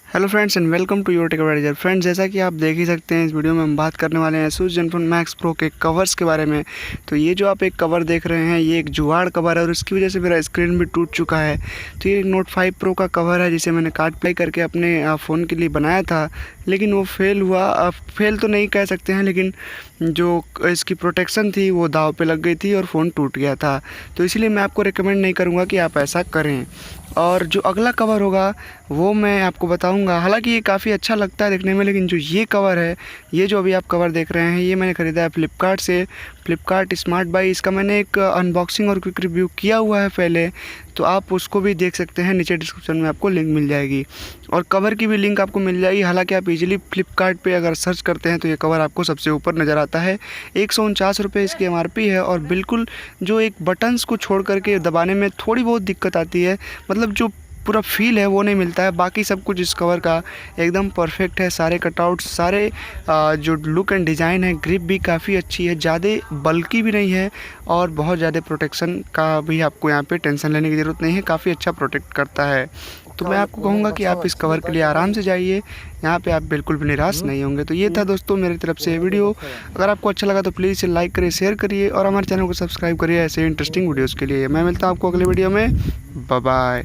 Hello friends and welcome to your tech advisor. Friends, जैसा कि आप देख ही सकते हैं, इस वीडियो में हम बात करने वाले हैं Asus Zenfone Max Pro के कवर्स के बारे में। तो ये जो आप एक कवर देख रहे हैं, ये एक जुगाड़ कवर है और इसकी वजह से मेरा स्क्रीन भी टूट चुका है। तो ये नोट 5 Pro का कवर है, जिसे मैंने कार्ड प्ले करके अपने फ़ोन के लिए बनाया था, लेकिन वो फेल हुआ। फेल तो नहीं कह सकते हैं, लेकिन जो इसकी प्रोटेक्शन थी वो दाव पे लग गई थी और फ़ोन टूट गया था। तो इसीलिए मैं आपको रिकमेंड नहीं करूँगा कि आप ऐसा करें। और जो अगला कवर होगा वो मैं आपको बताऊंगा। हालांकि ये काफ़ी अच्छा लगता है देखने में, लेकिन जो ये कवर है, ये जो अभी आप कवर देख रहे हैं, ये मैंने ख़रीदा है फ्लिपकार्ट से। फ्लिपकार्ट स्मार्ट बाई, इसका मैंने एक अनबॉक्सिंग और क्विक रिव्यू किया हुआ है पहले, तो आप उसको भी देख सकते हैं। नीचे डिस्क्रिप्शन में आपको लिंक मिल जाएगी और कवर की भी लिंक आपको मिल जाएगी। हालांकि आप इजीली फ्लिपकार्ट पे अगर सर्च करते हैं तो ये कवर आपको सबसे ऊपर नज़र आता है। 149 रुपये इसकी MRP है और बिल्कुल जो एक बटन्स को छोड़ करके दबाने में थोड़ी बहुत दिक्कत आती है, मतलब जो पूरा फील है वो नहीं मिलता है। बाकी सब कुछ इस कवर का एकदम परफेक्ट है। सारे कटआउट्स, सारे जो लुक एंड डिज़ाइन है, ग्रिप भी काफ़ी अच्छी है, ज़्यादा बल्कि भी नहीं है और बहुत ज़्यादा प्रोटेक्शन का भी आपको यहाँ पे टेंशन लेने की ज़रूरत नहीं है। काफ़ी अच्छा प्रोटेक्ट करता है। तो मैं आपको कहूँगा कि आप इस कवर के लिए आराम से जाइए, यहाँ पे आप बिल्कुल भी निराश नहीं होंगे। तो ये था दोस्तों मेरी तरफ से ये वीडियो। अगर आपको अच्छा लगा तो प्लीज़ इसे लाइक करिए, शेयर करिए और हमारे चैनल को सब्सक्राइब करिए ऐसे इंटरेस्टिंग वीडियोज़ के लिए। मैं मिलता हूँ आपको अगले वीडियो में। Bye bye.